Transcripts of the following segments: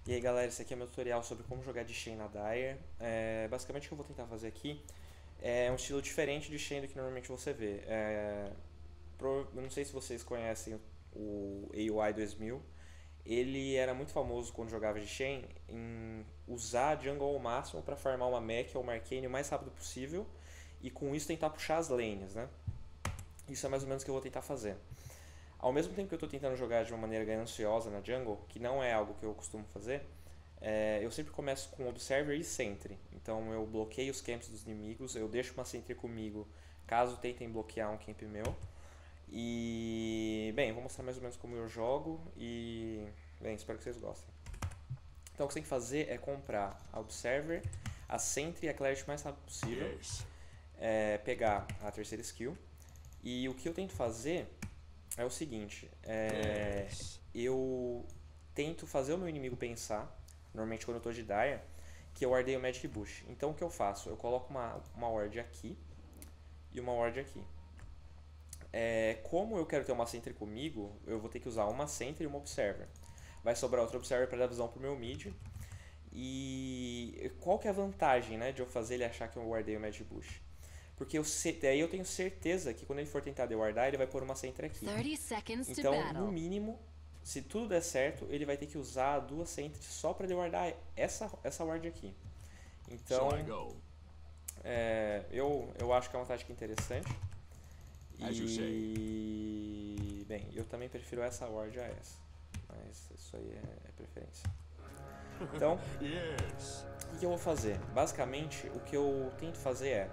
E aí galera, esse aqui é meu tutorial sobre como jogar de Shen na Dire. Basicamente o que eu vou tentar fazer aqui é um estilo diferente de Shen do que normalmente você vê. Eu não sei se vocês conhecem o AUI 2000. Ele era muito famoso quando jogava de Shen em usar jungle ao máximo para farmar uma mech ou uma arcane o mais rápido possível e com isso tentar puxar as lanes, né? Isso é mais ou menos o que eu vou tentar fazer. Ao mesmo tempo que eu estou tentando jogar de uma maneira gananciosa na jungle, que não é algo que eu costumo fazer, eu sempre começo com Observer e Sentry. Então eu bloqueio os camps dos inimigos, eu deixo uma Sentry comigo caso tentem bloquear um camp meu. E, bem, vou mostrar mais ou menos como eu jogo e, bem, espero que vocês gostem. Então o que você tem que fazer é comprar a Observer, a Sentry e a Clarity o mais rápido possível. Pegar a terceira skill. E o que eu tento fazer é o seguinte, eu tento fazer o meu inimigo pensar, normalmente quando eu estou de Dire, que eu wardei o Magic Bush. Então o que eu faço? Eu coloco uma ward aqui e uma ward aqui. Como eu quero ter uma Sentry comigo, eu vou ter que usar uma Sentry e uma Observer. Vai sobrar outra Observer para dar visão pro meu mid. E qual que é a vantagem, né, de eu fazer ele achar que eu wardei o Magic Bush? Porque daí eu tenho certeza que quando ele for tentar dewardar, ele vai pôr uma Sentry aqui. Então, no mínimo, se tudo der certo, ele vai ter que usar duas Sentries só para dewardar essa ward aqui. Então, eu acho que é uma tática interessante. E, bem, eu também prefiro essa ward a essa. Mas isso aí é preferência. Então, o que eu vou fazer? Basicamente, o que eu tento fazer é,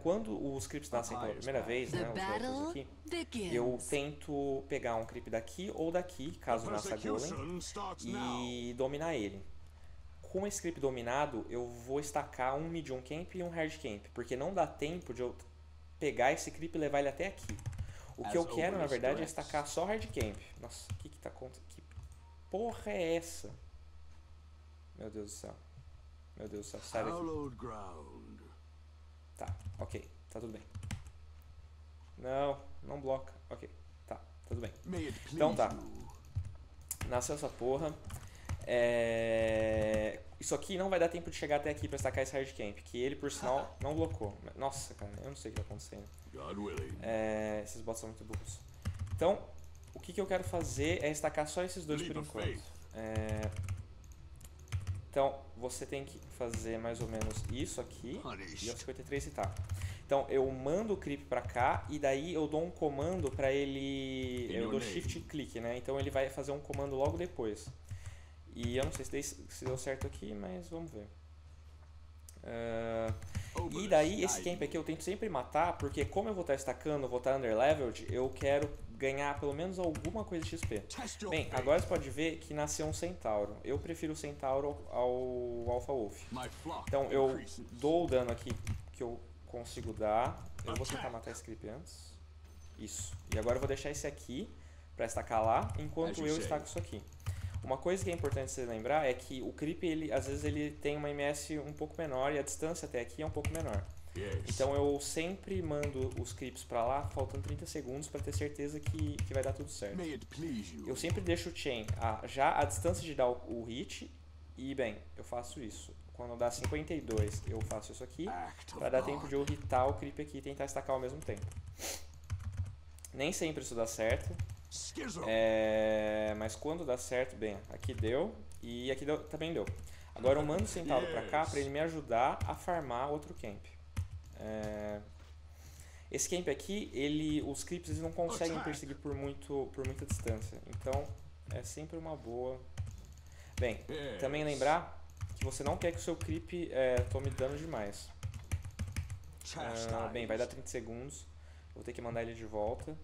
quando os creeps nascem pela primeira vez, né, os outros aqui, eu tento pegar um creep daqui ou daqui, caso nasça golem, e dominar ele. Com esse creep dominado, eu vou estacar um medium camp e um hard camp, porque não dá tempo de eu pegar esse creep e levar ele até aqui. O que eu quero, na verdade, é estacar só hard camp. Nossa, o que tá acontecendo? Que porra é essa? Meu Deus do céu. Meu Deus do céu, sai daqui. Tá, ok, tá tudo bem. Não bloca. Ok, tá tudo bem. Então tá. Nasceu essa porra. Isso aqui não vai dar tempo de chegar até aqui pra estacar esse hard camp, que ele, por sinal, não blocou. Nossa, cara, eu não sei o que tá acontecendo. Esses bots são muito burros. Então, o que eu quero fazer é estacar só esses dois por enquanto. Então, você tem que fazer mais ou menos isso aqui e aos 53 e tá. Então, eu mando o creep pra cá e daí eu dou um comando pra ele... Eu dou shift click, né? Então ele vai fazer um comando logo depois. E eu não sei se deu certo aqui, mas vamos ver. E daí esse camp aqui eu tento sempre matar, porque como eu vou estar estacando, vou estar underleveled, eu quero ganhar pelo menos alguma coisa de XP. Bem, agora você pode ver que nasceu um Centauro. Eu prefiro o Centauro ao Alpha Wolf. Então eu dou o dano aqui que eu consigo dar. Eu vou tentar matar esse creep antes. Isso. E agora eu vou deixar esse aqui para estacar lá, enquanto eu estaco isso aqui. Uma coisa que é importante você lembrar é que o creep, às vezes ele tem uma MS um pouco menor e a distância até aqui é um pouco menor. Então eu sempre mando os creeps pra lá faltando 30 segundos para ter certeza que vai dar tudo certo. Eu sempre deixo o chain já a distância de dar o hit e, bem, eu faço isso. Quando dá 52 eu faço isso aqui para dar tempo de eu hitar o creep aqui e tentar estacar ao mesmo tempo. Nem sempre isso dá certo. Mas quando dá certo, bem, aqui deu e aqui também deu. Agora eu mando o Centauro pra cá pra ele me ajudar a farmar outro camp. Esse camp aqui, os creeps eles não conseguem perseguir por muita distância. Então é sempre uma boa. Bem, também lembrar que você não quer que o seu creep tome dano demais. Bem, vai dar 30 segundos. Eu vou ter que mandar ele de volta.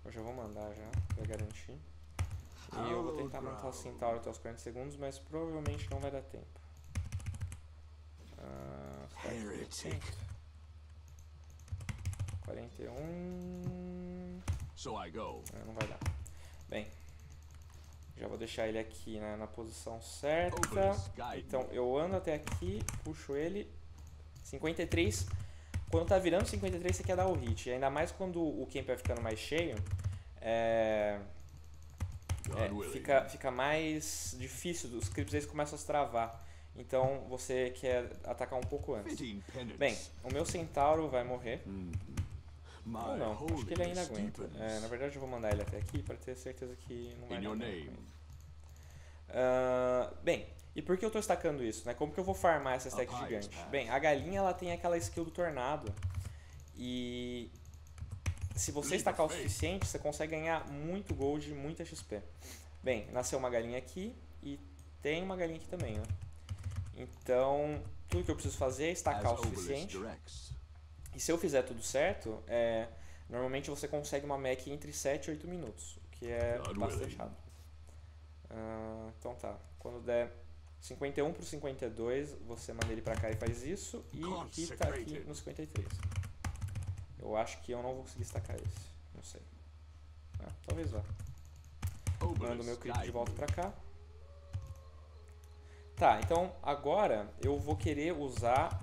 Eu já vou mandar já, pra garantir. E eu vou tentar montar o Centauro até os 40 segundos, mas provavelmente não vai dar tempo. 41... não vai dar. Bem, já vou deixar ele aqui na posição certa. Então eu ando até aqui, puxo ele. 53... Quando tá virando 53, você quer dar o hit. Ainda mais quando o camp vai ficando mais cheio. fica mais difícil, os creeps eles começam a se travar. Então você quer atacar um pouco antes. Bem, o meu centauro vai morrer. Ou não, acho que ele ainda aguenta. Na verdade eu vou mandar ele até aqui para ter certeza que não vai dar tempo. Bem, e por que eu estou estacando isso? Né? Como que eu vou farmar essa stack gigante? Bem, a galinha ela tem aquela skill do tornado. E se você estacar o suficiente, você consegue ganhar muito gold e muita XP. Bem, nasceu uma galinha aqui e tem uma galinha aqui também, né? Então, tudo que eu preciso fazer é estacar o suficiente. E se eu fizer tudo certo, normalmente você consegue uma mech entre 7 e 8 minutos, o que é bastante rápido. Então tá, quando der 51 pro 52, você manda ele pra cá e faz isso, e hita aqui no 53. Eu acho que eu não vou conseguir estacar esse, não sei. Talvez vá. Mando meu creep de volta pra cá. Tá, então agora eu vou querer usar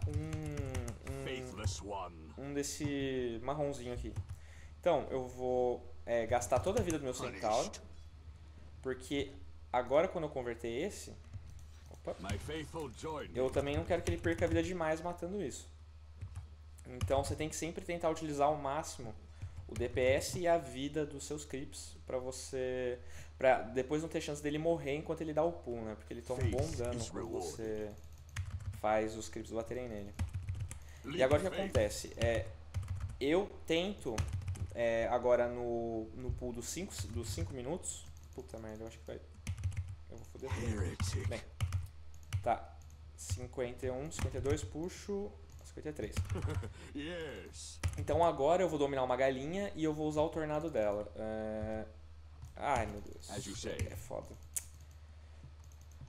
um desse marronzinho aqui. Então eu vou gastar toda a vida do meu centauro, porque agora quando eu converter esse, eu também não quero que ele perca a vida demais matando isso. Então você tem que sempre tentar utilizar ao máximo o DPS e a vida dos seus creeps pra depois não ter chance dele morrer enquanto ele dá o pull, né? Porque ele toma um bom dano quando você faz os creeps baterem nele. E agora o que acontece? Eu tento agora no pull dos 5 minutos. Puta merda, eu acho que vai. Eu vou foder tudo. Bem, tá. 51, 52, puxo. 53. Então agora eu vou dominar uma galinha e eu vou usar o tornado dela. Ai meu Deus, é foda.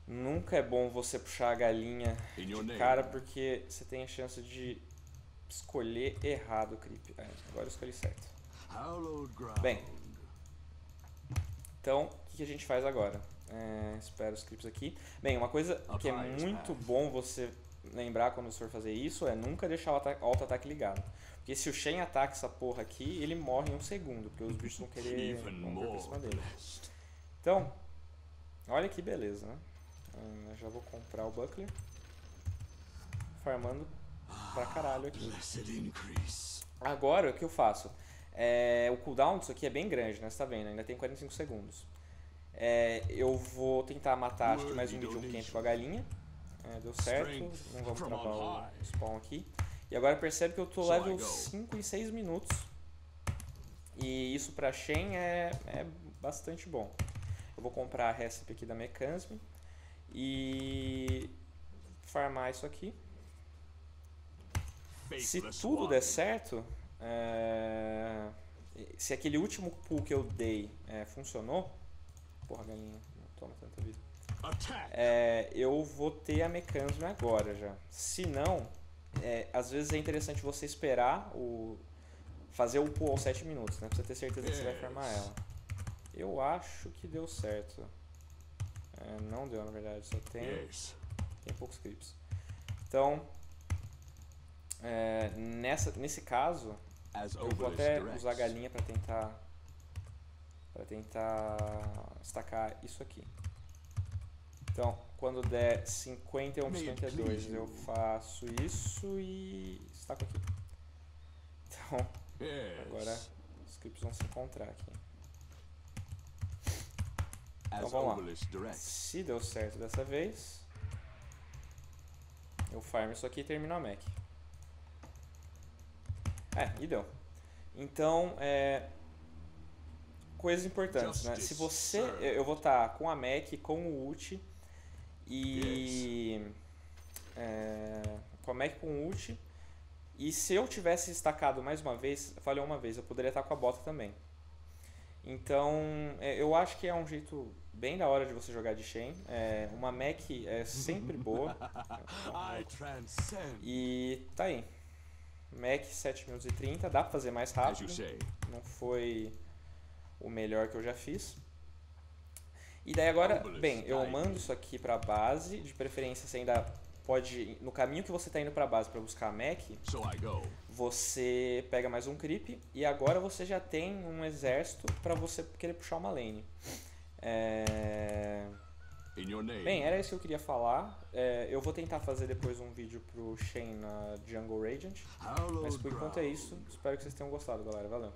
Nunca é bom você puxar a galinha de cara porque você tem a chance de escolher errado o creep. Agora eu escolhi certo. Bem, então o que a gente faz agora? Espera os creeps aqui. Bem, uma coisa que é muito bom você lembrar quando você for fazer isso é nunca deixar o auto-ataque ligado. Porque se o Shen ataca essa porra aqui, ele morre em um segundo, porque os bichos vão querer vir pra cima dele. Então, olha que beleza, né? Já vou comprar o Buckler. Farmando pra caralho aqui. Agora, o que eu faço? O cooldown disso aqui é bem grande, né? Você tá vendo? Ainda tem 45 segundos. Eu vou tentar matar, acho que mais um medium quente com a galinha. Deu certo, não vamos travar o spawn aqui. E agora percebe que eu tô level 5 em 6 minutos. E isso pra Shen é bastante bom. Eu vou comprar a recipe aqui da Mechanism e farmar isso aqui. Se tudo der certo, se aquele último pull que eu dei funcionou, porra, galinha, não toma tanta vida. Eu vou ter a Mechanism agora já. Se não, às vezes é interessante você esperar fazer o pull aos 7 minutos, né? Pra você ter certeza que você vai farmar ela. Eu acho que deu certo. Não deu, na verdade, só tem poucos creeps. Então, nesse caso, eu vou até usar a galinha pra tentar estacar isso aqui. Então, quando der 51, 52, eu faço isso e estaco aqui. Então, agora os creeps vão se encontrar aqui. Então vamos lá. Se deu certo dessa vez, eu farmo isso aqui e termino a mech. E deu. Então, coisas importantes, né? Se você... Eu vou estar com a mech, com o ult e... com a mech com o ult. E se eu tivesse estacado mais uma vez, falhou uma vez, eu poderia estar com a bota também. Então, eu acho que é um jeito bem da hora de você jogar de Shen. Uma mech é sempre boa. E tá aí. Mech 7 minutos e 30, dá pra fazer mais rápido. Não foi o melhor que eu já fiz. E daí agora, bem, eu mando isso aqui pra base. De preferência você ainda pode, no caminho que você tá indo pra base pra buscar a mech, você pega mais um creep. E agora você já tem um exército pra você querer puxar uma lane. Bem, era isso que eu queria falar. Eu vou tentar fazer depois um vídeo pro Shen na Jungle Radiant. Mas por enquanto é isso. Espero que vocês tenham gostado, galera. Valeu.